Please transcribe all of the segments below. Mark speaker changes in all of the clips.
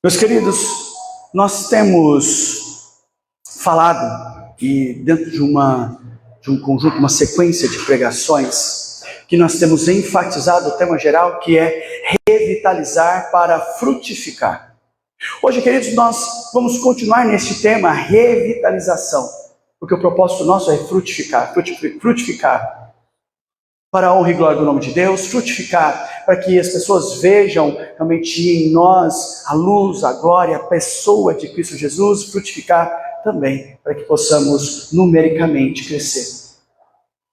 Speaker 1: Meus queridos, nós temos falado, e dentro de um conjunto, uma sequência de pregações, que nós temos enfatizado o tema geral, que é revitalizar para frutificar. Hoje, queridos, nós vamos continuar neste tema, revitalização, porque o propósito nosso é frutificar para a honra e glória do nome de Deus, frutificar para que as pessoas vejam realmente em nós a luz, a glória, a pessoa de Cristo Jesus, frutificar também para que possamos numericamente crescer.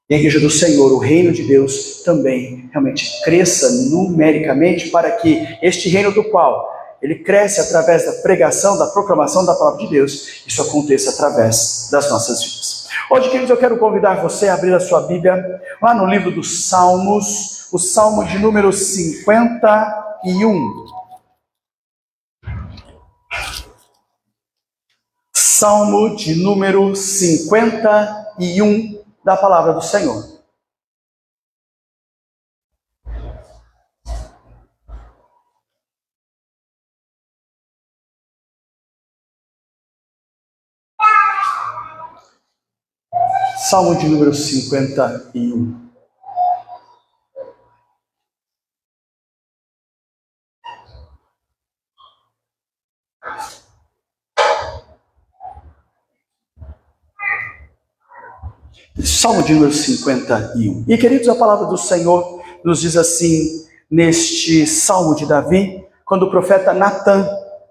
Speaker 1: E a igreja do Senhor, o reino de Deus, também realmente cresça numericamente para que este reino do qual ele cresce através da pregação, da proclamação da palavra de Deus, isso aconteça através das nossas vidas. Hoje, queridos, eu quero convidar você a abrir a sua Bíblia lá no livro dos Salmos, o Salmo de número 51. Salmo de número 51 da palavra do Senhor. Salmo de número 51. Salmo de número 51. E, queridos, a palavra do Senhor nos diz assim, neste Salmo de Davi, quando o profeta Natã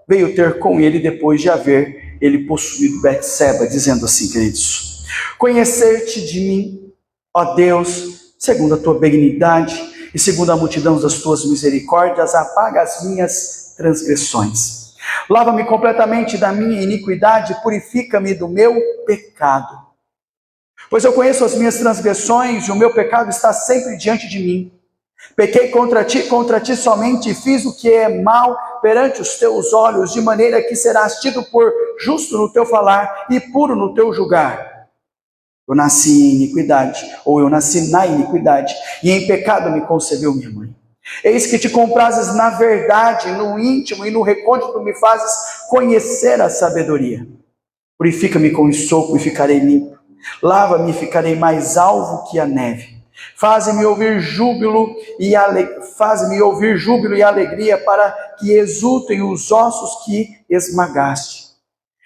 Speaker 1: veio ter com ele depois de haver ele possuído Betseba, dizendo assim, queridos: conhecer-te de mim, ó Deus, segundo a tua benignidade e segundo a multidão das tuas misericórdias, apaga as minhas transgressões. Lava-me completamente da minha iniquidade, purifica-me do meu pecado. Pois eu conheço as minhas transgressões e o meu pecado está sempre diante de mim. Pequei contra ti somente e fiz o que é mal perante os teus olhos, de maneira que serás tido por justo no teu falar e puro no teu julgar. Eu nasci em iniquidade, ou eu nasci na iniquidade, e em pecado me concebeu minha mãe. Eis que te comprases na verdade, no íntimo e no recôndito me fazes conhecer a sabedoria. Purifica-me com esopo e ficarei limpo. Lava-me e ficarei mais alvo que a neve. Faze-me ouvir júbilo e alegria para que exultem os ossos que esmagaste.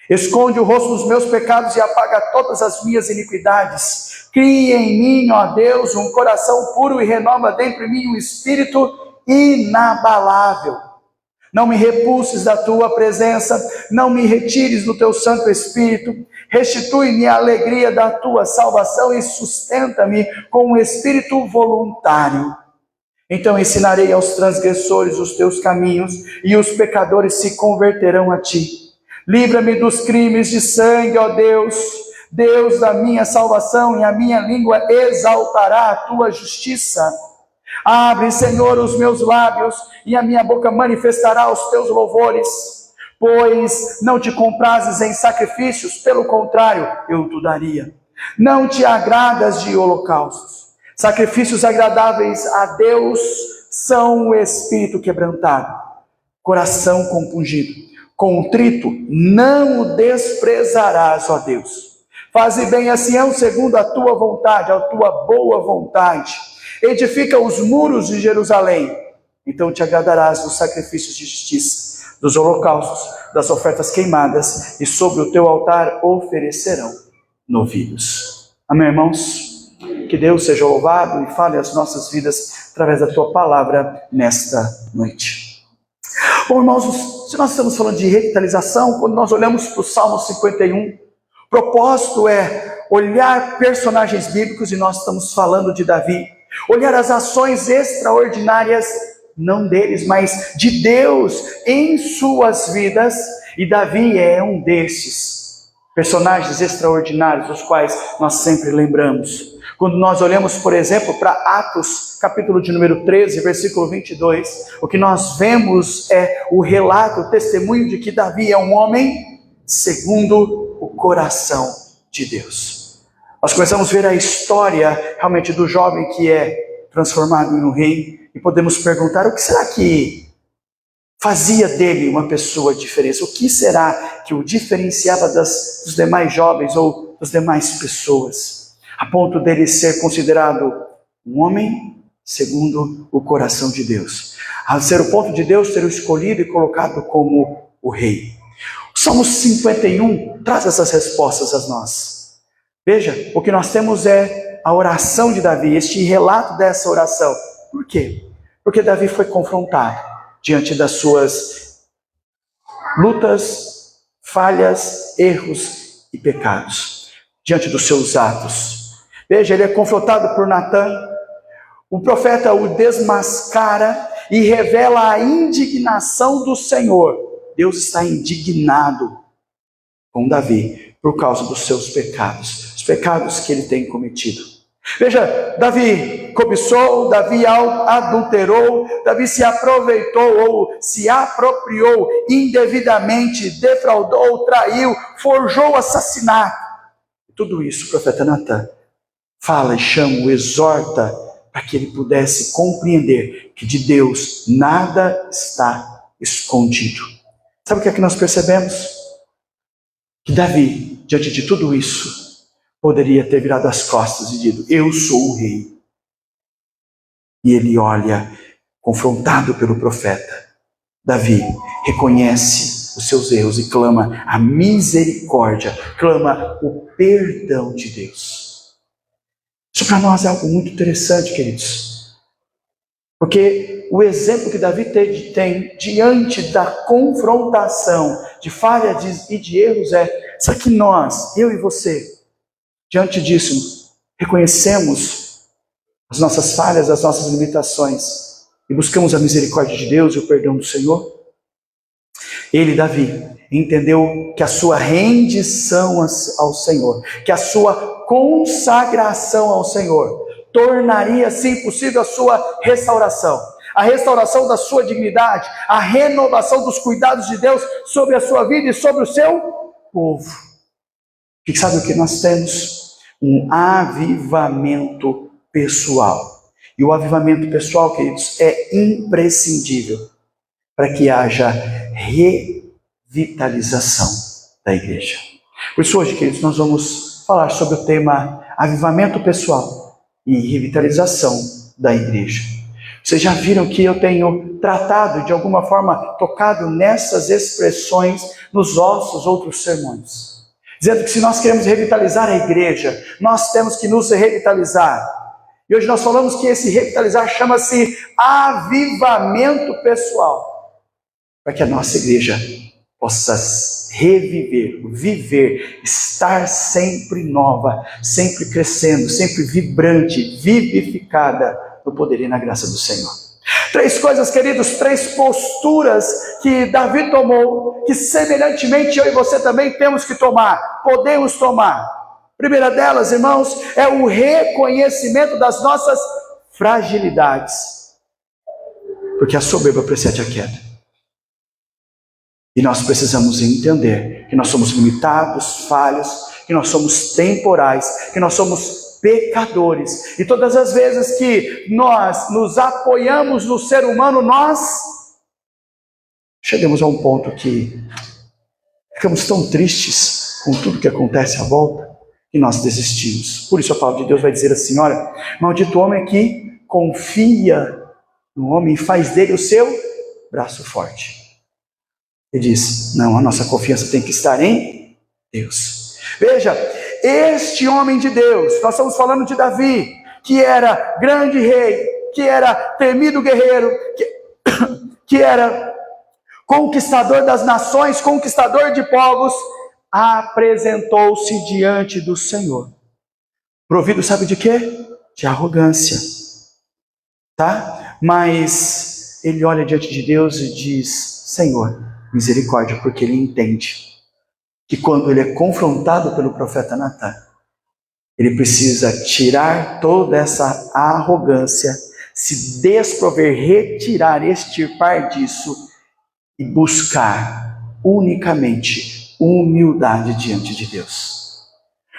Speaker 1: Esconde o rosto dos meus pecados e apaga todas as minhas iniquidades. Cria em mim, ó Deus, um coração puro e renova dentro de mim um espírito inabalável. Não me repulses da tua presença, não me retires do teu Santo Espírito. Restitui-me a alegria da tua salvação e sustenta-me com um espírito voluntário. Então ensinarei aos transgressores os teus caminhos e os pecadores se converterão a ti. Livra-me dos crimes de sangue, ó Deus, Deus da minha salvação, e a minha língua exaltará a tua justiça. Abre, Senhor, os meus lábios, e a minha boca manifestará os teus louvores. Pois não te comprases em sacrifícios, pelo contrário, eu te daria. Não te agradas de holocaustos. Sacrifícios agradáveis a Deus são o espírito quebrantado, coração compungido. Contrito, não o desprezarás, ó Deus. Faze bem a Sião segundo a tua vontade, a tua boa vontade. Edifica os muros de Jerusalém. Então te agradarás dos sacrifícios de justiça, dos holocaustos, das ofertas queimadas, e sobre o teu altar oferecerão novilhos. Amém, irmãos? Que Deus seja louvado e fale as nossas vidas através da tua palavra nesta noite. Bom, irmãos, se nós estamos falando de revitalização, quando nós olhamos para o Salmo 51, o propósito é olhar personagens bíblicos, e nós estamos falando de Davi, olhar as ações extraordinárias, não deles, mas de Deus em suas vidas, e Davi é um desses personagens extraordinários, dos quais nós sempre lembramos. Quando nós olhamos, por exemplo, para Atos, capítulo de número 13, versículo 22, o que nós vemos é o relato, o testemunho de que Davi é um homem segundo o coração de Deus. Nós começamos a ver a história realmente do jovem que é transformado em um rei, e podemos perguntar: o que será que fazia dele uma pessoa diferente? O que será que o diferenciava dos demais jovens ou das demais pessoas, a ponto dele ser considerado um homem segundo o coração de Deus, a ser o ponto de Deus ter o escolhido e colocado como o rei? O Salmo 51 traz essas respostas a nós. Veja, o que nós temos é a oração de Davi, este relato dessa oração. Por quê? Porque Davi foi confrontado diante das suas lutas, falhas, erros e pecados, diante dos seus atos. Veja, ele é confrontado por Natã. O profeta o desmascara e revela a indignação do Senhor. Deus está indignado com Davi por causa dos seus pecados, os pecados que ele tem cometido. Veja, Davi cobiçou, Davi adulterou, Davi se aproveitou ou se apropriou indevidamente, defraudou, traiu, forjou assassinato. Tudo isso o profeta Natã fala e chama, o exorta, para que ele pudesse compreender que de Deus nada está escondido. Sabe o que é que nós percebemos? Que Davi, diante de tudo isso, poderia ter virado as costas e dito: eu sou o rei. E ele olha, confrontado pelo profeta. Davi reconhece os seus erros e clama a misericórdia, clama o perdão de Deus. Isso para nós é algo muito interessante, queridos. Porque o exemplo que Davi tem diante da confrontação de falhas e de erros será que nós, eu e você, diante disso, reconhecemos as nossas falhas, as nossas limitações e buscamos a misericórdia de Deus e o perdão do Senhor? Ele, Davi, entendeu que a sua rendição ao Senhor, que a sua consagração ao Senhor, tornaria assim possível a sua restauração, a restauração da sua dignidade, a renovação dos cuidados de Deus sobre a sua vida e sobre o seu povo. E sabe o que nós temos? Um avivamento pessoal. E o avivamento pessoal, queridos, é imprescindível para que haja revitalização da igreja. Por isso hoje, queridos, nós vamos falar sobre o tema avivamento pessoal e revitalização da igreja. Vocês já viram que eu tenho tratado, de alguma forma, tocado nessas expressões nos nossos outros sermões, dizendo que se nós queremos revitalizar a igreja, nós temos que nos revitalizar. E hoje nós falamos que esse revitalizar chama-se avivamento pessoal, para que a nossa igreja possa reviver, viver, estar sempre nova, sempre crescendo, sempre vibrante, vivificada no poder e na graça do Senhor. 3 coisas, queridos, 3 posturas que Davi tomou, que semelhantemente eu e você também temos que tomar, podemos tomar. A primeira delas, irmãos, é o reconhecimento das nossas fragilidades, porque a soberba precede a queda. E nós precisamos entender que nós somos limitados, falhos, que nós somos temporais, que nós somos pecadores. E todas as vezes que nós nos apoiamos no ser humano, nós chegamos a um ponto que ficamos tão tristes com tudo que acontece à volta, que nós desistimos. Por isso a palavra de Deus vai dizer assim: olha, maldito o homem que confia no homem e faz dele o seu braço forte. Ele diz: não, a nossa confiança tem que estar em Deus. Veja, este homem de Deus, nós estamos falando de Davi, que era grande rei, que era temido guerreiro, que era conquistador das nações, conquistador de povos, apresentou-se diante do Senhor, provido, sabe de quê? De arrogância, tá? Mas ele olha diante de Deus e diz: Senhor, misericórdia, porque ele entende que quando ele é confrontado pelo profeta Natã, ele precisa tirar toda essa arrogância, se desprover, retirar, extirpar disso e buscar unicamente humildade diante de Deus.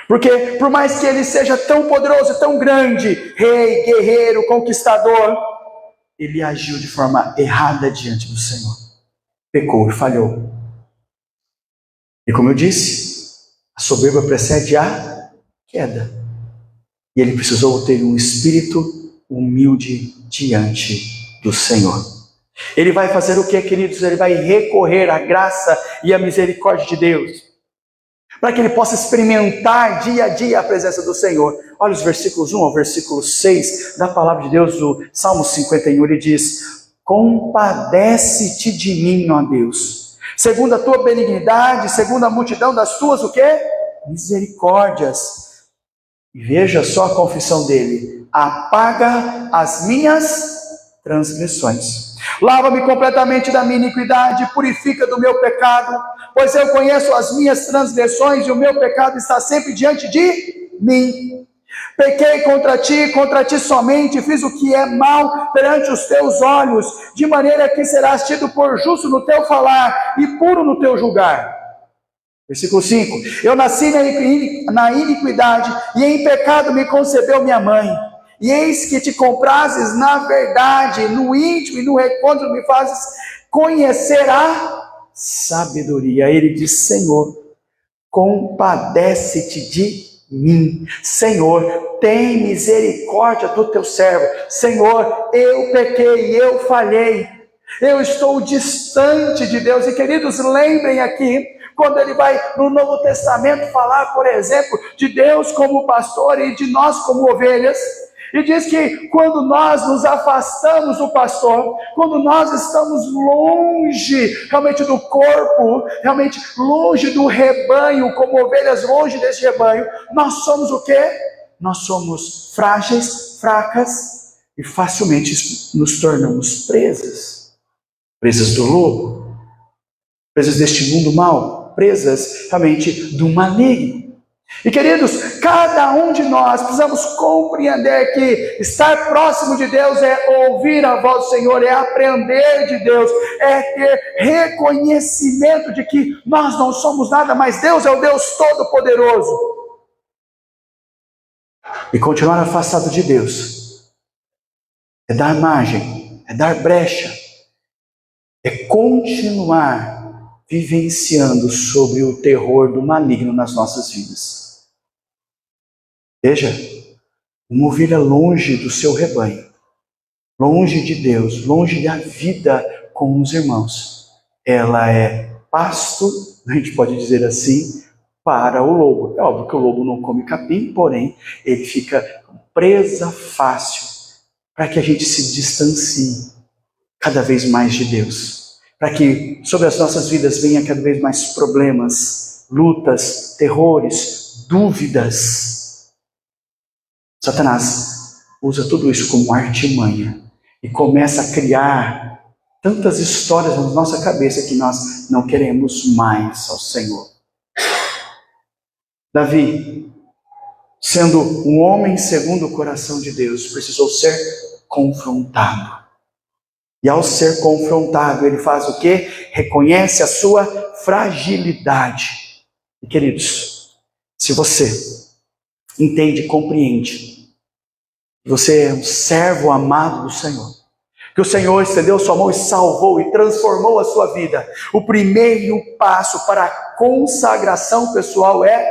Speaker 1: Porque por mais que ele seja tão poderoso e tão grande, rei, guerreiro, conquistador, ele agiu de forma errada diante do Senhor. pecou e falhou. E como eu disse, a soberba precede a queda. E ele precisou ter um espírito humilde diante do Senhor. Ele vai fazer o que, queridos? Ele vai recorrer à graça e à misericórdia de Deus, para que ele possa experimentar dia a dia a presença do Senhor. Olha os versículos 1 ao versículo 6 da palavra de Deus, do Salmo 51, ele diz: compadece-te de mim, ó Deus, segundo a tua benignidade, segundo a multidão das tuas, o quê? Misericórdias. E veja só a confissão dele: apaga as minhas transgressões. Lava-me completamente da minha iniquidade, purifica do meu pecado, pois eu conheço as minhas transgressões e o meu pecado está sempre diante de mim. Pequei contra ti somente, fiz o que é mal perante os teus olhos, de maneira que serás tido por justo no teu falar e puro no teu julgar. Versículo 5: eu nasci na iniquidade, e em pecado me concebeu minha mãe. E eis que te comprases na verdade, no íntimo e no recôndito me fazes conhecer a sabedoria. Ele diz: Senhor, compadece-te de mim. Senhor, tem misericórdia do teu servo. Senhor, eu pequei, eu falhei, eu estou distante de Deus. E queridos, lembrem aqui, quando ele vai no Novo Testamento falar, por exemplo, de Deus como pastor e de nós como ovelhas, e diz que quando nós nos afastamos do pastor, quando nós estamos longe realmente do corpo, realmente longe do rebanho, como ovelhas longe desse rebanho, nós somos o quê? Nós somos frágeis, fracas e facilmente nos tornamos presas do lobo, presas deste mundo mau, presas realmente do maligno. E queridos, cada um de nós precisamos compreender que estar próximo de Deus é ouvir a voz do Senhor, é aprender de Deus, é ter reconhecimento de que nós não somos nada, mas Deus é o Deus Todo-Poderoso. E continuar afastado de Deus é dar margem, é dar brecha, é continuar vivenciando sobre o terror do maligno nas nossas vidas. Veja, uma ovelha longe do seu rebanho, longe de Deus, longe da vida com os irmãos, ela é pasto, a gente pode dizer assim, para o lobo. É óbvio que o lobo não come capim, porém, ele fica presa fácil para que a gente se distancie cada vez mais de Deus, para que sobre as nossas vidas venha cada vez mais problemas, lutas, terrores, dúvidas. Satanás usa tudo isso como artimanha e começa a criar tantas histórias na nossa cabeça que nós não queremos mais ao Senhor. Davi, sendo um homem segundo o coração de Deus, precisou ser confrontado. E ao ser confrontado, ele faz o quê? Reconhece a sua fragilidade. E queridos, se você entende, compreende, você é um servo amado do Senhor, que o Senhor estendeu sua mão e salvou e transformou a sua vida, o primeiro passo para a consagração pessoal é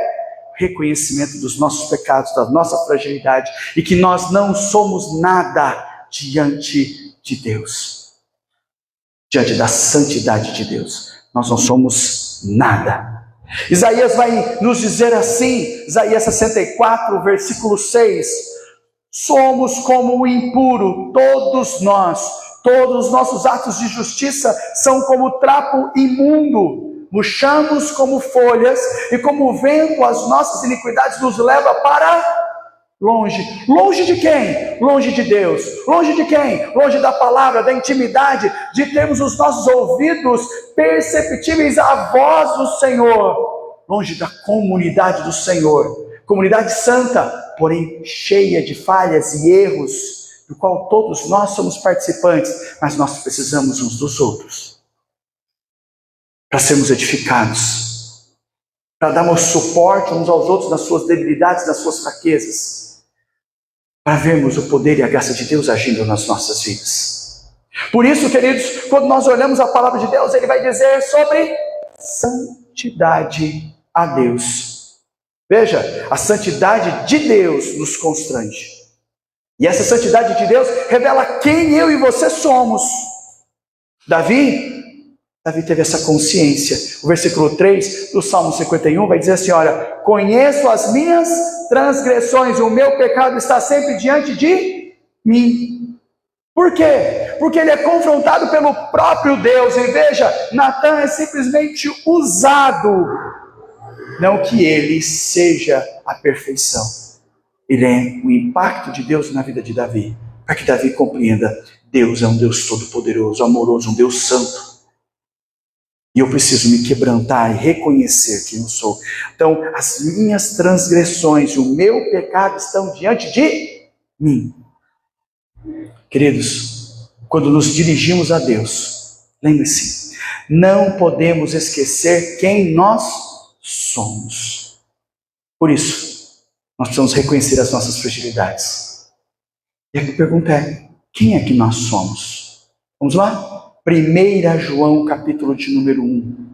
Speaker 1: o reconhecimento dos nossos pecados, da nossa fragilidade, e que nós não somos nada diante de Deus, diante da santidade de Deus, nós não somos nada. Isaías vai nos dizer assim, Isaías 64, versículo 6, somos como o impuro, todos nós, todos os nossos atos de justiça são como trapo imundo, murchamos como folhas, e como o vento as nossas iniquidades nos leva para longe. Longe de quem? Longe de Deus. Longe de quem? Longe da palavra, da intimidade, de termos os nossos ouvidos perceptíveis à voz do Senhor. Longe da comunidade do Senhor. Comunidade santa, porém cheia de falhas e erros, do qual todos nós somos participantes, mas nós precisamos uns dos outros para sermos edificados, para darmos suporte uns aos outros nas suas debilidades, nas suas fraquezas, para vermos o poder e a graça de Deus agindo nas nossas vidas. Por isso, queridos, quando nós olhamos a palavra de Deus, ele vai dizer sobre santidade a Deus. Veja, a santidade de Deus nos constrange. E essa santidade de Deus revela quem eu e você somos. Davi teve essa consciência. O versículo 3 do Salmo 51 vai dizer assim, olha, conheço as minhas transgressões, o meu pecado está sempre diante de mim. Por quê? Porque ele é confrontado pelo próprio Deus. E veja, Natan é simplesmente usado, não que ele seja a perfeição. Ele é o impacto de Deus na vida de Davi, para que Davi compreenda, Deus é um Deus todo-poderoso, amoroso, um Deus santo. E eu preciso me quebrantar e reconhecer quem eu sou. Então, as minhas transgressões e o meu pecado estão diante de mim. Queridos, quando nos dirigimos a Deus, lembre-se, não podemos esquecer quem nós somos. Por isso, nós precisamos reconhecer as nossas fragilidades. E a pergunta é, quem é que nós somos? Vamos lá? 1 João, capítulo de número 1.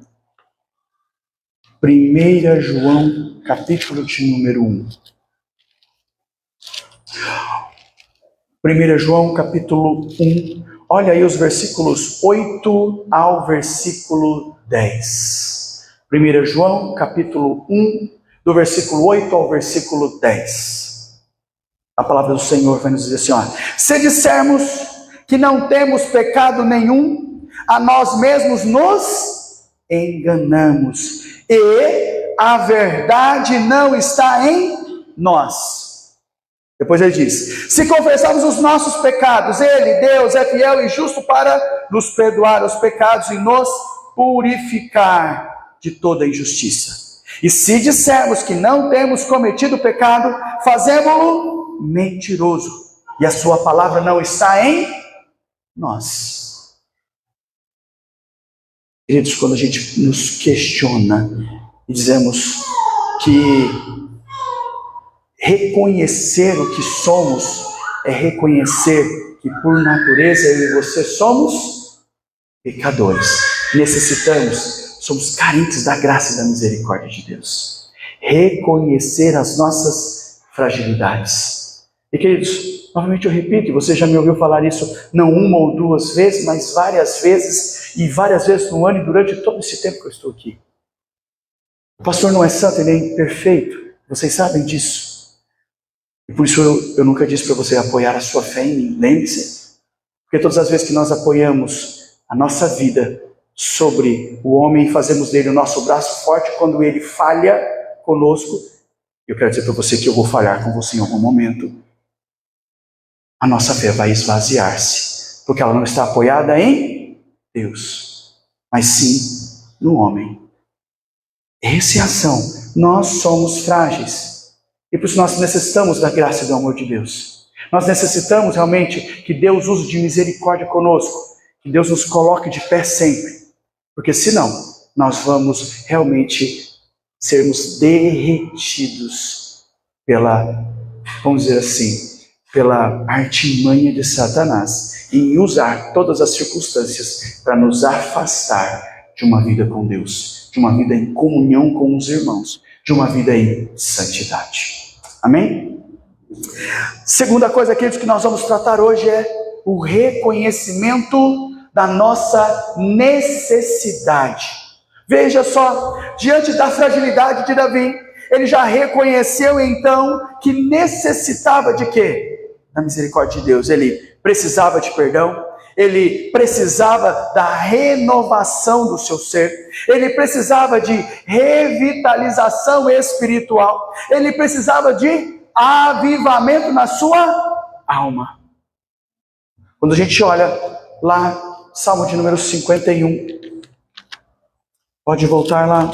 Speaker 1: 1 João, capítulo de número 1. 1 João, capítulo 1. Olha aí os versículos 8 ao versículo 10. 1 João, capítulo 1, do versículo 8 ao versículo 10. A palavra do Senhor vai nos dizer assim, ó, se dissermos que não temos pecado nenhum, a nós mesmos nos enganamos, e a verdade não está em nós. Depois ele diz, se confessarmos os nossos pecados, ele, Deus, é fiel e justo para nos perdoar os pecados e nos purificar de toda injustiça. E se dissermos que não temos cometido pecado, fazemo-lo mentiroso, e a sua palavra não está em nós. Queridos, quando a gente nos questiona e dizemos que reconhecer o que somos é reconhecer que por natureza eu e você somos pecadores, necessitamos, somos carentes da graça e da misericórdia de Deus. Reconhecer as nossas fragilidades. E queridos, novamente eu repito, e você já me ouviu falar isso não uma ou duas vezes, mas várias vezes, e várias vezes no ano e durante todo esse tempo que eu estou aqui. O pastor não é santo, ele é imperfeito, vocês sabem disso. E por isso eu nunca disse para você apoiar a sua fé em mim, lembre-se. Porque todas as vezes que nós apoiamos a nossa vida sobre o homem e fazemos dele o nosso braço forte, quando ele falha conosco, eu quero dizer para você que eu vou falhar com você em algum momento, a nossa fé vai esvaziar-se, porque ela não está apoiada em Deus, mas sim no homem. Essa é a ação. Nós somos frágeis, e por isso nós necessitamos da graça e do amor de Deus. Nós necessitamos realmente que Deus use de misericórdia conosco, que Deus nos coloque de pé sempre, porque senão nós vamos realmente sermos derretidos pela, vamos dizer assim, pela artimanha de Satanás, em usar todas as circunstâncias para nos afastar de uma vida com Deus, de uma vida em comunhão com os irmãos, de uma vida em santidade. Amém? Segunda coisa, queridos, que nós vamos tratar hoje é o reconhecimento da nossa necessidade. Veja só, diante da fragilidade de Davi, ele já reconheceu então que necessitava de quê? Da misericórdia de Deus. Ele precisava de perdão, ele precisava da renovação do seu ser, ele precisava de revitalização espiritual, ele precisava de avivamento na sua alma. Quando a gente olha lá, Salmo de número 51, pode voltar lá,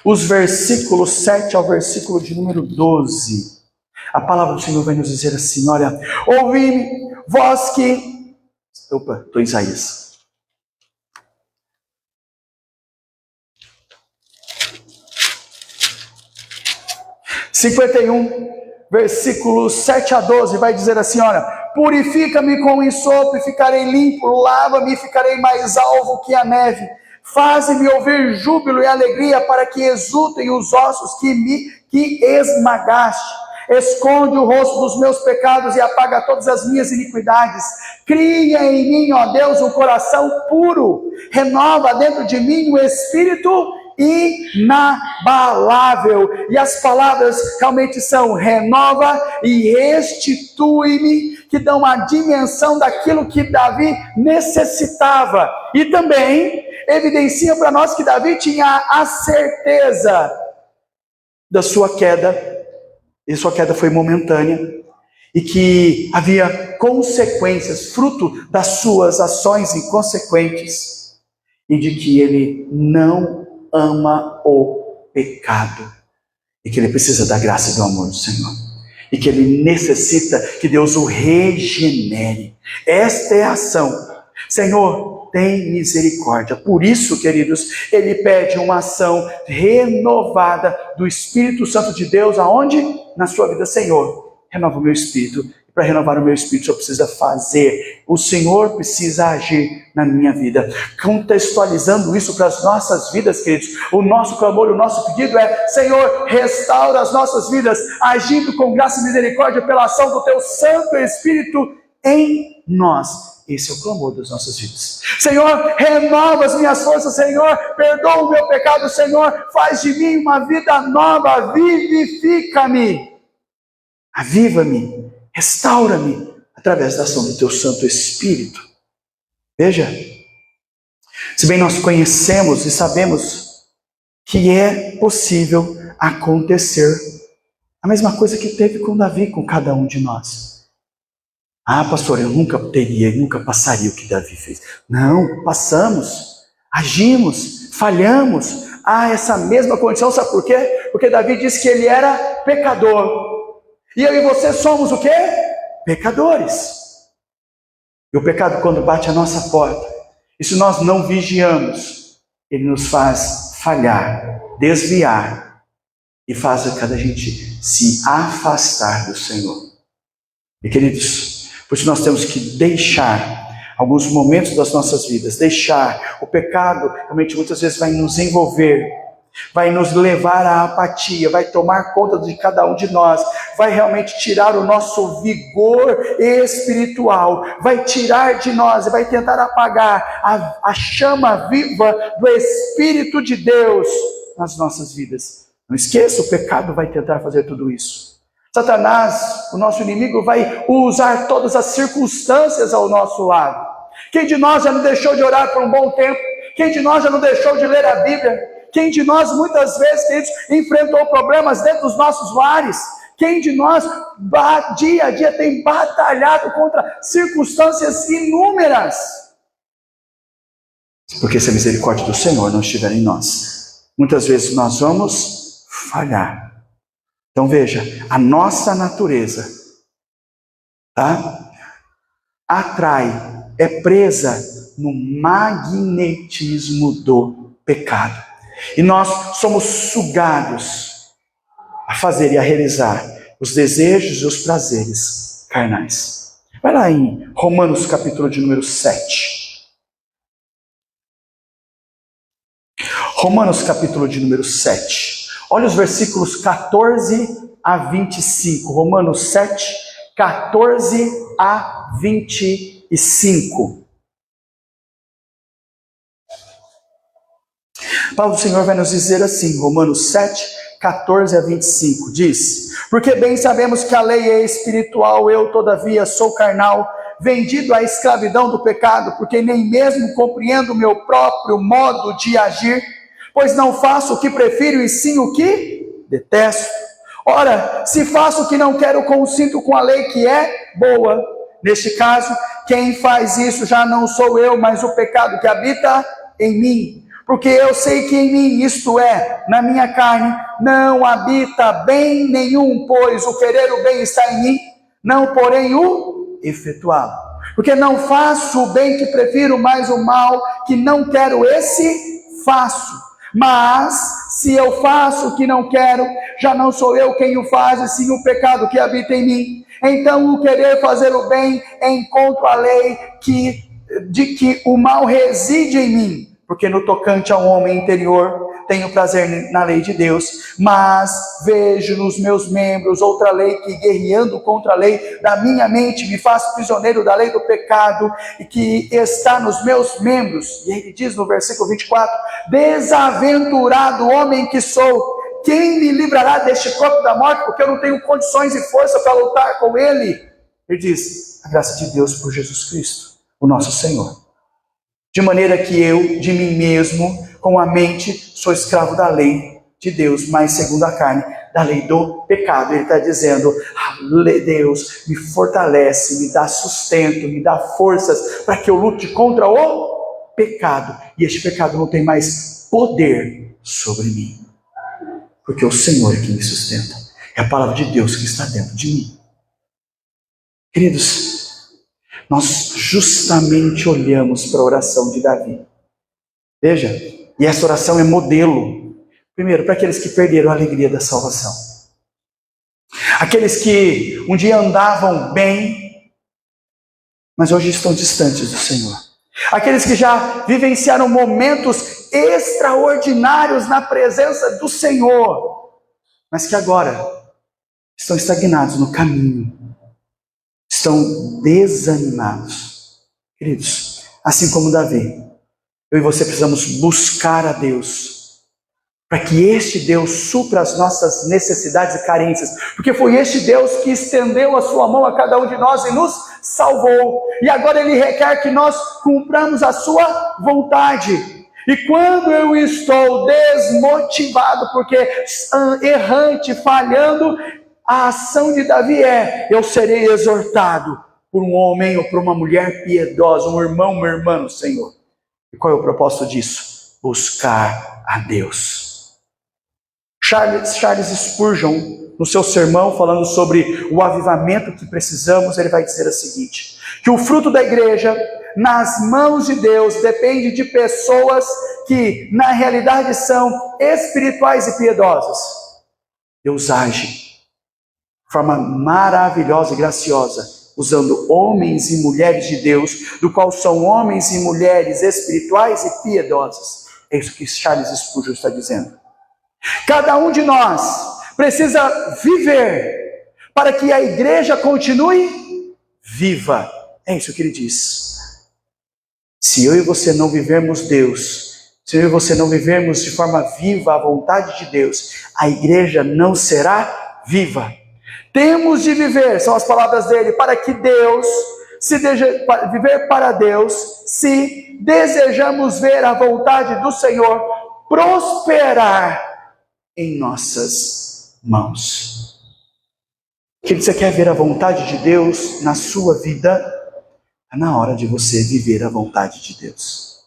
Speaker 1: os versículos 7 ao versículo de número 12, a palavra do Senhor vai nos dizer assim, olha, ouvi-me, vós que... Opa, estou em Isaías. (51) versículos 7 a 12, vai dizer assim, olha, Purifica-me com o ensopo e ficarei limpo, lava-me e ficarei mais alvo que a neve. Faze-me ouvir júbilo e alegria, para que exultem os ossos que esmagaste. Esconde o rosto dos meus pecados e apaga todas as minhas iniquidades. Cria em mim, ó Deus, um coração puro. Renova dentro de mim um espírito inabalável. E as palavras realmente são: renova e restitui-me, que dão a dimensão daquilo que Davi necessitava. E também evidencia para nós que Davi tinha a certeza da sua queda, e sua queda foi momentânea, e que havia consequências, fruto das suas ações inconsequentes, e de que ele não ama o pecado, e que ele precisa da graça e do amor do Senhor, e que ele necessita que Deus o regenere. Esta é a ação. Senhor, tem misericórdia. Por isso, queridos, ele pede uma ação renovada do Espírito Santo de Deus. Aonde? Na sua vida. Senhor, renova o meu espírito. E para renovar o meu espírito, o Senhor precisa fazer. O Senhor precisa agir na minha vida. Contextualizando isso para as nossas vidas, queridos, o nosso clamor, o nosso pedido é: Senhor, restaura as nossas vidas, agindo com graça e misericórdia pela ação do Teu Santo Espírito em nós. Esse é o clamor das nossas vidas. Senhor, renova as minhas forças. Senhor, perdoa o meu pecado. Senhor, faz de mim uma vida nova. Vivifica-me, aviva-me, restaura-me através da ação do Teu Santo Espírito. Veja, se bem nós conhecemos e sabemos que é possível acontecer a mesma coisa que teve com Davi, com cada um de nós. Ah, pastor, eu nunca passaria o que Davi fez. Não, passamos, agimos, falhamos. Ah, essa mesma condição, sabe por quê? Porque Davi disse que ele era pecador. E eu e você somos o quê? Pecadores. E o pecado, quando bate a nossa porta, e se nós não vigiamos, ele nos faz falhar, desviar, e faz a cada gente se afastar do Senhor. E queridos, por isso nós temos que deixar alguns momentos das nossas vidas, deixar o pecado, realmente muitas vezes vai nos envolver, vai nos levar à apatia, vai tomar conta de cada um de nós, vai realmente tirar o nosso vigor espiritual, vai tirar de nós e vai tentar apagar a chama viva do Espírito de Deus nas nossas vidas. Não esqueça, o pecado vai tentar fazer tudo isso. Satanás, o nosso inimigo, vai usar todas as circunstâncias ao nosso lado. Quem de nós já não deixou de orar por um bom tempo? Quem de nós já não deixou de ler a Bíblia? Quem de nós muitas vezes, queridos, enfrentou problemas dentro dos nossos lares? Quem de nós dia a dia tem batalhado contra circunstâncias inúmeras? Porque se a misericórdia do Senhor não estiver em nós, muitas vezes nós vamos falhar. Então veja, a nossa natureza, tá? Atrai, é presa no magnetismo do pecado. E nós somos sugados a fazer e a realizar os desejos e os prazeres carnais. Vai lá em Romanos capítulo de número 7. Romanos capítulo de número 7. Olha os versículos 14 a 25. Romanos 7, 14 a 25. A palavra do Senhor vai nos dizer assim, Romanos 7, 14 a 25. Diz: porque bem sabemos que a lei é espiritual, eu todavia sou carnal, vendido à escravidão do pecado, porque nem mesmo compreendo o meu próprio modo de agir, pois não faço o que prefiro, e sim o que detesto. Ora, se faço o que não quero, consinto com a lei que é boa. Neste caso, quem faz isso já não sou eu, mas o pecado que habita em mim. Porque eu sei que em mim, isto é, na minha carne, não habita bem nenhum, pois o querer o bem está em mim, não porém o efetuá-lo. Porque não faço o bem que prefiro, mas o mal que não quero, esse faço. Mas se eu faço o que não quero, já não sou eu quem o faz, e sim o pecado que habita em mim. Então o querer fazer o bem encontro a lei de que o mal reside em mim, porque no tocante ao homem interior tenho prazer na lei de Deus, mas vejo nos meus membros outra lei que, guerreando contra a lei da minha mente, me faz prisioneiro da lei do pecado, e que está nos meus membros. E ele diz no versículo 24: desaventurado homem que sou, quem me livrará deste corpo da morte? Porque eu não tenho condições e força para lutar com ele. Ele diz: a graça de Deus por Jesus Cristo, o nosso Senhor. De maneira que eu, de mim mesmo, com a mente, sou escravo da lei de Deus, mas segundo a carne, da lei do pecado. Ele está dizendo: Deus me fortalece, me dá sustento, me dá forças para que eu lute contra o pecado. E este pecado não tem mais poder sobre mim, porque o Senhor é quem me sustenta. É a palavra de Deus que está dentro de mim. Queridos, nós justamente olhamos para a oração de Davi. Veja, e essa oração é modelo. Primeiro, para aqueles que perderam a alegria da salvação. Aqueles que um dia andavam bem, mas hoje estão distantes do Senhor. Aqueles que já vivenciaram momentos extraordinários na presença do Senhor, mas que agora estão estagnados no caminho. Estão desanimados. Queridos, assim como Davi, eu e você precisamos buscar a Deus, para que este Deus supra as nossas necessidades e carências, porque foi este Deus que estendeu a sua mão a cada um de nós e nos salvou, e agora Ele requer que nós cumpramos a sua vontade. E quando eu estou desmotivado, porque errante, falhando, a ação de Davi eu serei exortado por um homem ou por uma mulher piedosa, um irmão, uma irmã no Senhor. E qual é o propósito disso? Buscar a Deus. Charles Spurgeon, no seu sermão falando sobre o avivamento que precisamos, ele vai dizer o seguinte: que o fruto da igreja nas mãos de Deus depende de pessoas que na realidade são espirituais e piedosas. Deus age de forma maravilhosa e graciosa, usando homens e mulheres de Deus, do qual são homens e mulheres espirituais e piedosas. É isso que Charles Spurgeon está dizendo. Cada um de nós precisa viver para que a igreja continue viva. É isso que ele diz. Se eu e você não vivermos Deus, se eu e você não vivermos de forma viva a vontade de Deus, a igreja não será viva. Temos de viver, são as palavras dele, para que Deus, viver para Deus, se desejamos ver a vontade do Senhor prosperar em nossas mãos. Querido, você quer ver a vontade de Deus na sua vida? Está na hora de você viver a vontade de Deus.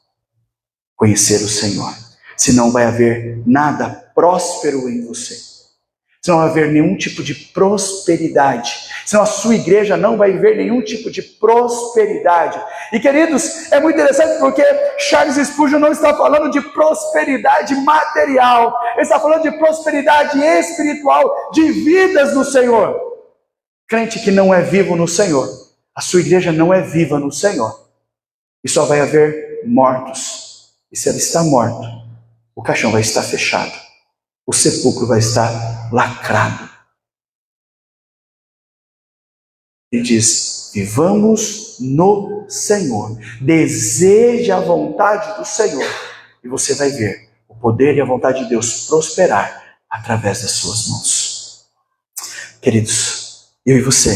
Speaker 1: Conhecer o Senhor. Senão vai haver nada próspero em você. Senão não vai haver nenhum tipo de prosperidade. Senão a sua igreja não vai ver nenhum tipo de prosperidade. E queridos, é muito interessante porque Charles Spurgeon não está falando de prosperidade material. Ele está falando de prosperidade espiritual, de vidas no Senhor. Crente que não é vivo no Senhor, a sua igreja não é viva no Senhor. E só vai haver mortos. E se ela está morta, o caixão vai estar fechado. O sepulcro vai estar lacrado. Ele diz: vivamos no Senhor. Deseje a vontade do Senhor. E você vai ver o poder e a vontade de Deus prosperar através das suas mãos. Queridos, eu e você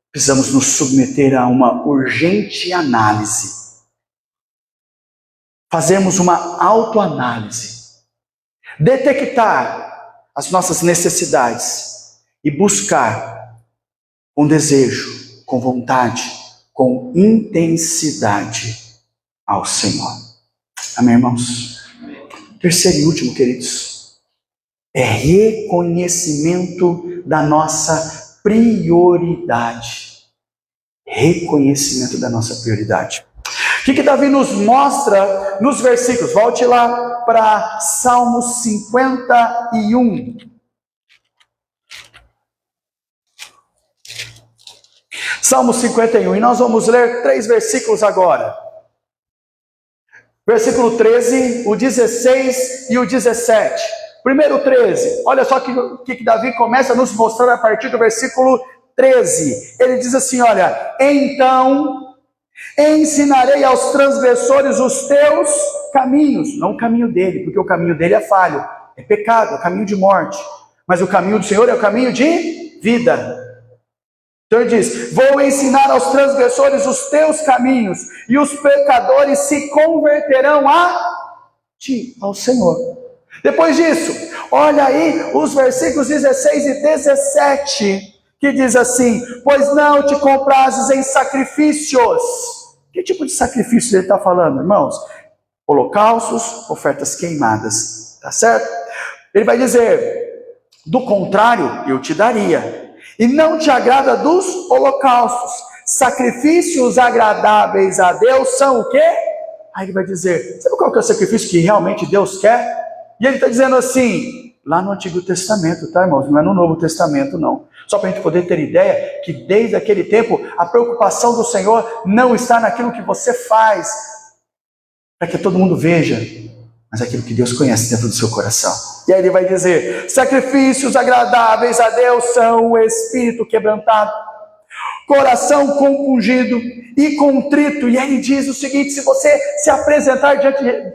Speaker 1: precisamos nos submeter a uma urgente análise. Fazermos uma autoanálise. Detectar as nossas necessidades e buscar com desejo, com vontade, com intensidade ao Senhor. Amém, irmãos? Terceiro e último, queridos, é reconhecimento da nossa prioridade. Reconhecimento da nossa prioridade. O que Davi nos mostra nos versículos? Volte lá para Salmo 51. Salmo 51, e nós vamos ler 3 versículos agora. Versículo 13, o 16 e o 17. Primeiro 13, olha só o que Davi começa a nos mostrar a partir do versículo 13. Ele diz assim, olha, então ensinarei aos transgressores os teus caminhos, não o caminho dele, porque o caminho dele é falho, é pecado, é o caminho de morte, mas o caminho do Senhor é o caminho de vida. Então ele diz, vou ensinar aos transgressores os teus caminhos, e os pecadores se converterão a ti, ao Senhor. Depois disso, olha aí os versículos 16 e 17, que diz assim, pois não te comprases em sacrifícios. Que tipo de sacrifício ele está falando, irmãos? Holocaustos, ofertas queimadas, tá certo? Ele vai dizer, do contrário, eu te daria. E não te agrada dos holocaustos. Sacrifícios agradáveis a Deus são o quê? Aí ele vai dizer, sabe qual que é o sacrifício que realmente Deus quer? E ele está dizendo assim, lá no Antigo Testamento, tá, irmãos? Não é no Novo Testamento, não. Só para a gente poder ter ideia que desde aquele tempo, a preocupação do Senhor não está naquilo que você faz, para que todo mundo veja, mas aquilo que Deus conhece dentro do seu coração. E aí ele vai dizer, sacrifícios agradáveis a Deus são o espírito quebrantado, coração compungido e contrito. E aí ele diz o seguinte, se você se apresentar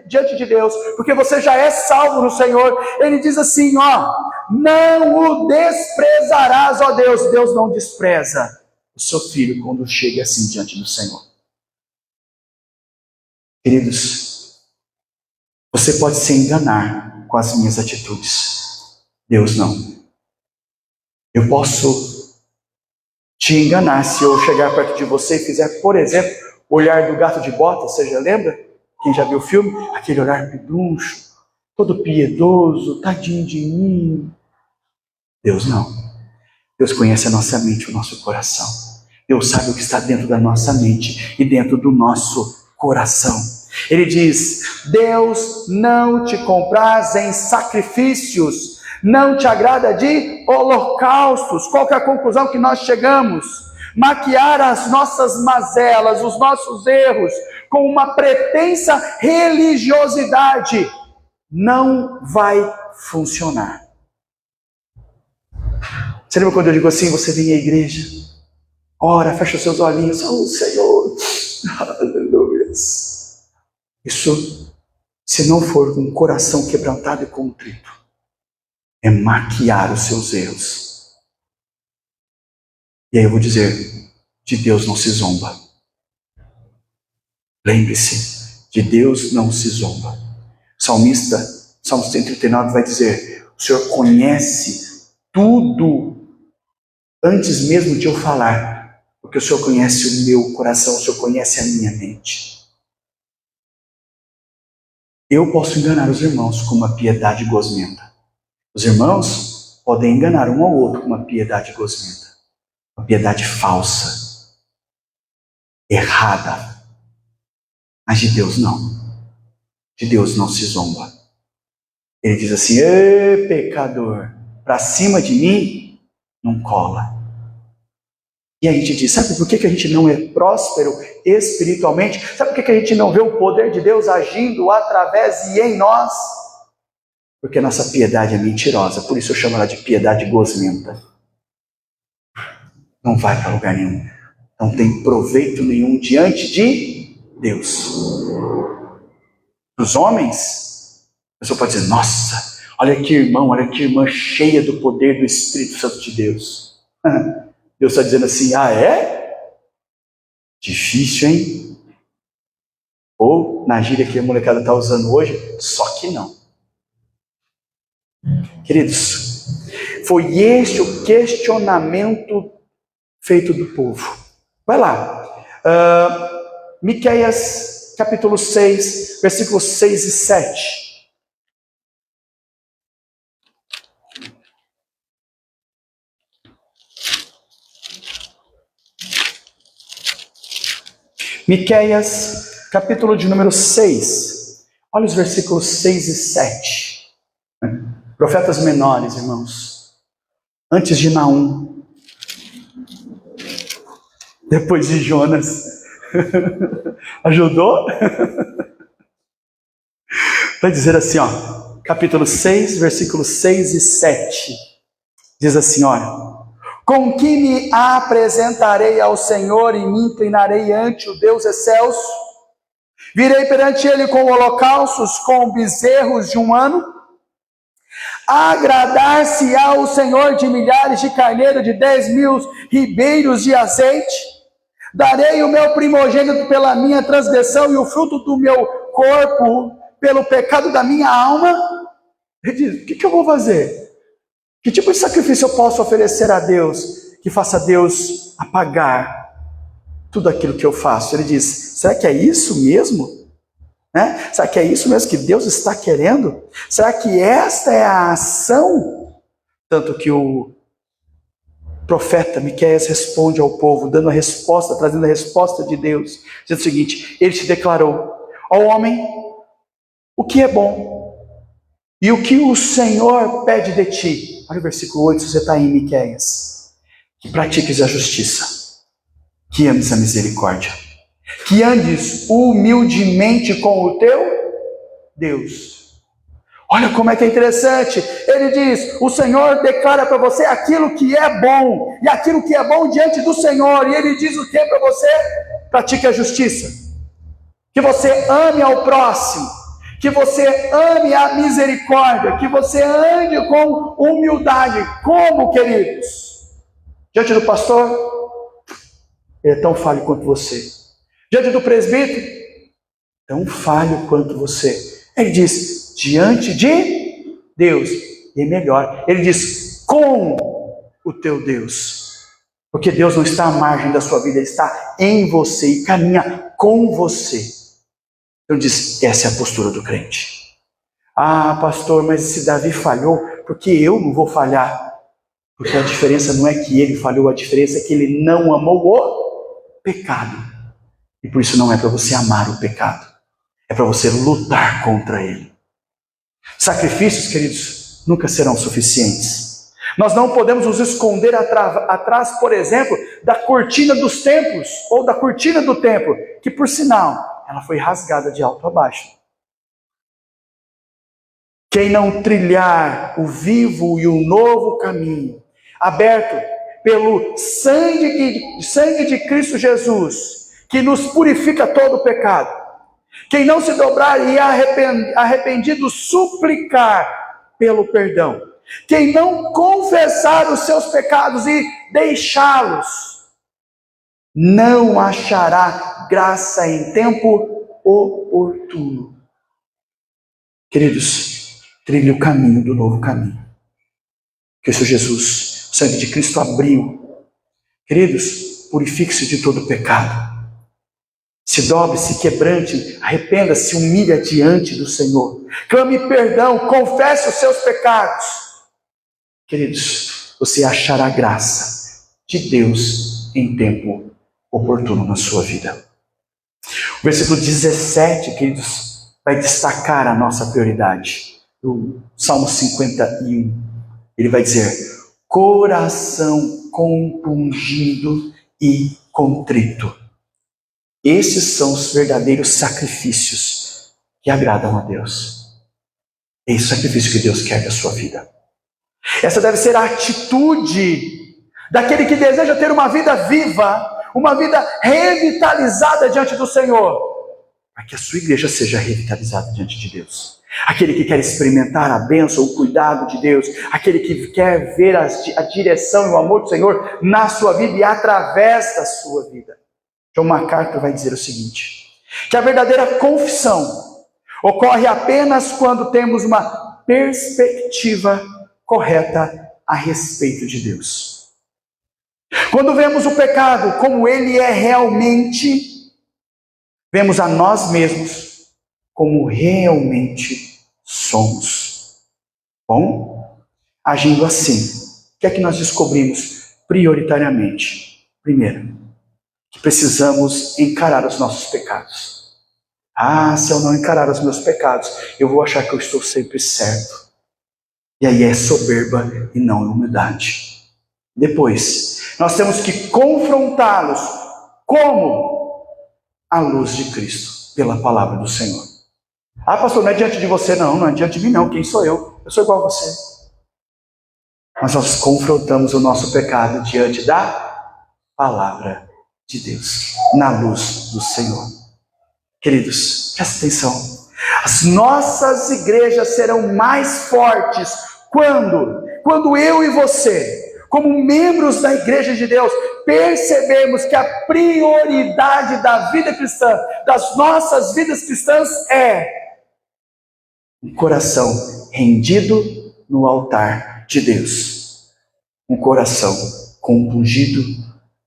Speaker 1: diante de Deus, porque você já é salvo no Senhor, ele diz assim, ó, não o desprezarás, ó Deus. Deus não despreza o seu filho quando chega assim diante do Senhor. Queridos, você pode se enganar com as minhas atitudes, Deus não. Eu posso te enganar se eu chegar perto de você e fizer, por exemplo, o olhar do gato de bota, você já lembra? Quem já viu o filme? Aquele olhar peduncho, todo piedoso, tadinho de mim. Deus não. Deus conhece a nossa mente, o nosso coração. Deus sabe o que está dentro da nossa mente e dentro do nosso coração. Ele diz, Deus não te compraz em sacrifícios, não te agrada de holocaustos. Qual que é a conclusão que nós chegamos? Maquiar as nossas mazelas, os nossos erros, com uma pretensa religiosidade, não vai funcionar. Você lembra quando eu digo assim, você vem à igreja, ora, fecha os seus olhinhos, oh Senhor, aleluia. Isso, se não for com um coração quebrantado e contrito, é maquiar os seus erros. E aí eu vou dizer, de Deus não se zomba. Lembre-se, de Deus não se zomba. O salmista, Salmo 139 vai dizer, o Senhor conhece tudo antes mesmo de eu falar, porque o Senhor conhece o meu coração, o Senhor conhece a minha mente. Eu posso enganar os irmãos com uma piedade gosmenta. Os irmãos podem enganar um ao outro com uma piedade gosmenta. Uma piedade falsa, errada. Mas de Deus não. De Deus não se zomba. Ele diz assim, ê pecador, para cima de mim não cola. E a gente diz, sabe por que a gente não é próspero espiritualmente? Sabe por que a gente não vê o poder de Deus agindo através e em nós? Porque a nossa piedade é mentirosa, por isso eu chamo ela de piedade gosmenta. Não vai para lugar nenhum, não tem proveito nenhum diante de Deus. Os homens, a pessoa pode dizer, nossa, olha que irmão, olha que irmã cheia do poder do Espírito Santo de Deus. Deus está dizendo assim, ah é? Difícil, hein? Ou, na gíria que a molecada está usando hoje, só que não. Queridos, foi este o questionamento feito do povo. Vai lá. Miqueias, capítulo 6, versículos 6 e 7. Miqueias, capítulo de número 6. Olha os versículos 6 e 7. Profetas menores, irmãos. Antes de Naum. depois de Jonas. Ajudou? Vai dizer assim, ó, capítulo 6, versículos 6 e 7. Diz assim, olha: com que me apresentarei ao Senhor e me inclinarei ante o Deus excelso? Virei perante ele com holocaustos, com bezerros de um ano? Agradar-se-á o Senhor de milhares de carneiros, de 10.000 ribeiros de azeite? Darei o meu primogênito pela minha transgressão e o fruto do meu corpo pelo pecado da minha alma? Ele diz, o que eu vou fazer? Que tipo de sacrifício eu posso oferecer a Deus, que faça Deus apagar tudo aquilo que eu faço? Ele diz, será que é isso mesmo? Né? Será que é isso mesmo que Deus está querendo? Será que esta é a ação? Tanto que o profeta Miqueias responde ao povo, dando a resposta, trazendo a resposta de Deus, dizendo o seguinte: ele te declarou, ó homem, o que é bom e o que o Senhor pede de ti. Olha o versículo 8, você está em Miqueias: que pratiques a justiça, que ames a misericórdia, que andes humildemente com o teu Deus. Olha como é que é interessante. Ele diz, o Senhor declara para você aquilo que é bom, e aquilo que é bom diante do Senhor, e ele diz o que para você? Pratique a justiça, que você ame ao próximo, que você ame a misericórdia, que você ande com humildade. Como, queridos? Diante do pastor, ele é tão falho quanto você. Diante do presbítero, tão falho quanto você. Ele diz, diante de Deus, e é melhor, ele diz, com o teu Deus, porque Deus não está à margem da sua vida, ele está em você e caminha com você. Então diz, essa é a postura do crente. Ah, pastor, mas se Davi falhou, porque eu não vou falhar? Porque a diferença não é que ele falhou, a diferença é que ele não amou o pecado. E por isso não é para você amar o pecado, é para você lutar contra ele. Sacrifícios, queridos, nunca serão suficientes. Nós não podemos nos esconder atrás, por exemplo, da cortina dos templos, ou da cortina do templo, que por sinal, ela foi rasgada de alto a baixo. Quem não trilhar o vivo e o novo caminho, aberto pelo sangue de Cristo Jesus, que nos purifica todo o pecado, quem não se dobrar e arrependido suplicar pelo perdão, quem não confessar os seus pecados e deixá-los, não achará graça em tempo oportuno. Queridos, trilhe o caminho do novo caminho. Cristo Jesus, o sangue de Cristo abriu. Queridos, purifique-se de todo pecado. Se dobre, se quebrante, arrependa, se humilha diante do Senhor. Clame perdão, confesse os seus pecados. Queridos, você achará graça de Deus em tempo oportuno na sua vida. O versículo 17, queridos, vai destacar a nossa prioridade. O Salmo 51, ele vai dizer, coração compungido e contrito. Esses são os verdadeiros sacrifícios que agradam a Deus. É esse sacrifício que Deus quer da sua vida. Essa deve ser a atitude daquele que deseja ter uma vida viva, uma vida revitalizada diante do Senhor, para que a sua igreja seja revitalizada diante de Deus. Aquele que quer experimentar a bênção, o cuidado de Deus, aquele que quer ver a direção e o amor do Senhor na sua vida e através da sua vida. John MacArthur vai dizer o seguinte, que a verdadeira confissão ocorre apenas quando temos uma perspectiva correta a respeito de Deus. Quando vemos o pecado como ele é realmente, vemos a nós mesmos como realmente somos. Bom, agindo assim, o que é que nós descobrimos prioritariamente? Primeiro, que precisamos encarar os nossos pecados. Ah, se eu não encarar os meus pecados, eu vou achar que eu estou sempre certo. E aí é soberba e não humildade. Depois, nós temos que confrontá-los Como? A luz de Cristo, pela palavra do Senhor. Ah, pastor, não é diante de você, não é diante de mim, não. Quem sou eu? Eu sou igual a você. Mas nós confrontamos o nosso pecado diante da palavra de Deus, na luz do Senhor. Queridos, presta atenção. As nossas igrejas serão mais fortes quando eu e você, como membros da igreja de Deus, percebemos que a prioridade da vida cristã, das nossas vidas cristãs, é um coração rendido no altar de Deus, um coração compungido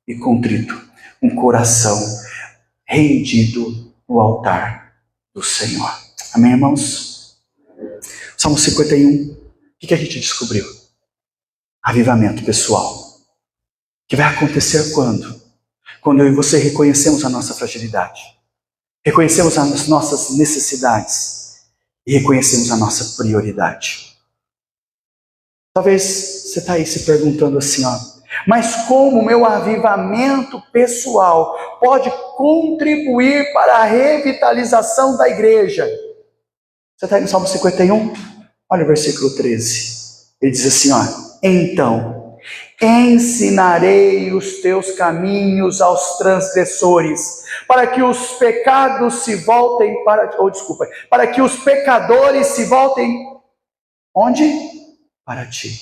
Speaker 1: e contrito, um coração rendido no altar do Senhor. Amém, irmãos? Salmo 51, o que a gente descobriu? Avivamento pessoal. Que vai acontecer quando? Quando eu e você reconhecemos a nossa fragilidade, reconhecemos as nossas necessidades e reconhecemos a nossa prioridade. Talvez você está aí se perguntando assim, mas como o meu avivamento pessoal pode contribuir para a revitalização da igreja? Você está aí no Salmo 51? Olha o versículo 13. Ele diz assim, então, ensinarei os teus caminhos aos transgressores, para que os pecados se voltem para que os pecadores se voltem onde? Para ti.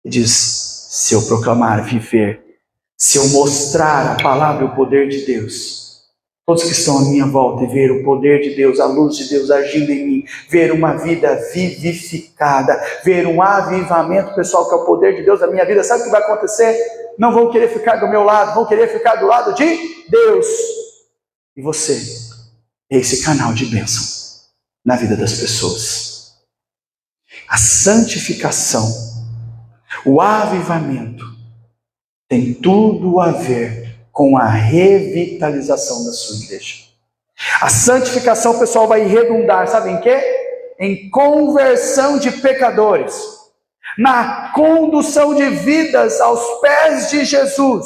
Speaker 1: Ele diz, se eu proclamar viver, se eu mostrar a palavra e o poder de Deus, todos que estão à minha volta e ver o poder de Deus, a luz de Deus agindo em mim, ver uma vida vivificada, ver um avivamento pessoal que é o poder de Deus na minha vida, sabe o que vai acontecer? Não vão querer ficar do meu lado, vão querer ficar do lado de Deus. E você é esse canal de bênção na vida das pessoas. A santificação, o avivamento, tem tudo a ver com a revitalização da sua igreja. A santificação, pessoal, vai redundar, sabe em quê? Em conversão de pecadores, na condução de vidas aos pés de Jesus,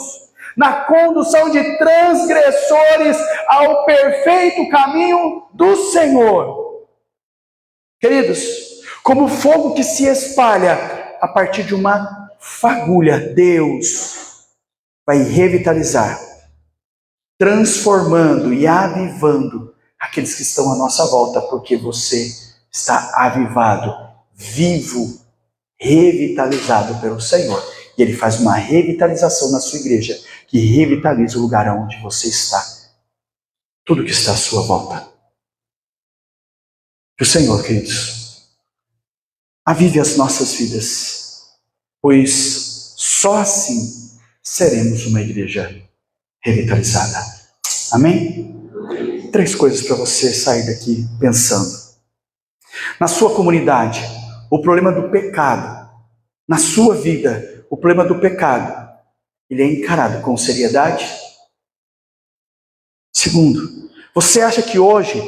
Speaker 1: na condução de transgressores ao perfeito caminho do Senhor. Queridos, como fogo que se espalha a partir de uma fagulha, Deus vai revitalizar, transformando e avivando aqueles que estão à nossa volta, porque você está avivado, vivo, revitalizado pelo Senhor. E Ele faz uma revitalização na sua igreja, que revitaliza o lugar onde você está, tudo que está à sua volta. Que o Senhor, queridos, avive as nossas vidas, pois só assim seremos uma igreja revitalizada. Amém? 3 coisas para você sair daqui pensando. Na sua comunidade, o problema do pecado. Na sua vida, o problema do pecado, ele é encarado com seriedade? Segundo, você acha que hoje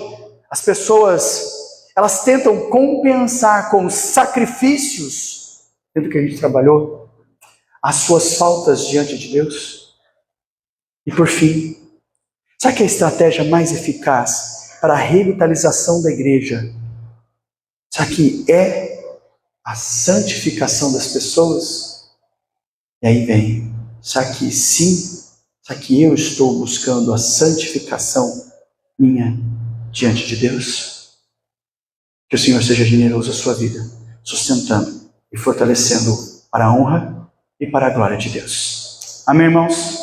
Speaker 1: as pessoas, elas tentam compensar com sacrifícios, dentro do que a gente trabalhou, as suas faltas diante de Deus? E por fim, sabe que a estratégia mais eficaz para a revitalização da igreja, sabe que é a santificação das pessoas? E aí vem, sabe que sim, sabe que eu estou buscando a santificação minha diante de Deus? Que o Senhor seja generoso à sua vida, sustentando e fortalecendo para a honra e para a glória de Deus. Amém, irmãos?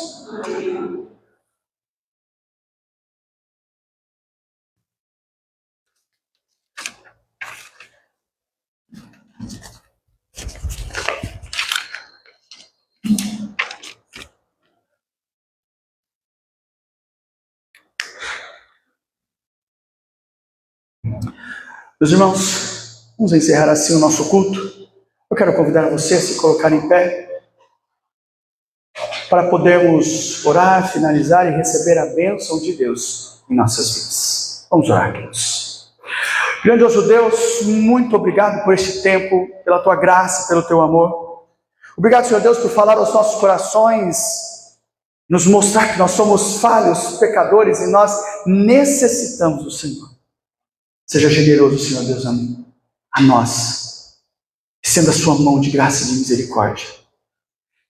Speaker 1: Meus irmãos, vamos encerrar assim o nosso culto. Eu quero convidar você a se colocar em pé para podermos orar, finalizar e receber a bênção de Deus em nossas vidas. Vamos orar, queridos. Grandioso Deus, muito obrigado por este tempo, pela tua graça, pelo teu amor. Obrigado, Senhor Deus, por falar aos nossos corações nos mostrar que nós somos falhos, pecadores, e nós necessitamos do Senhor. Seja generoso, Senhor Deus, a nós, estenda a sua mão de graça e de misericórdia.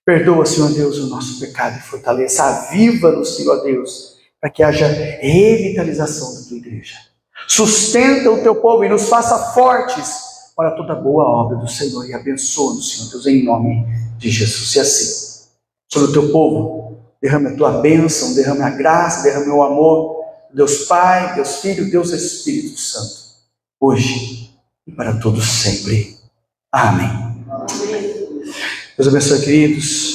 Speaker 1: Perdoa, Senhor Deus, o nosso pecado e fortaleça, aviva-nos, Senhor Deus, para que haja revitalização da tua igreja. Sustenta o teu povo e nos faça fortes para toda boa obra do Senhor, e abençoa-nos, Senhor Deus, em nome de Jesus. E assim, sobre o teu povo, derrame a tua bênção, derrame a graça, derrame o amor, Deus Pai, Deus Filho, Deus Espírito Santo, hoje e para todos sempre. Amém. Deus abençoe, queridos.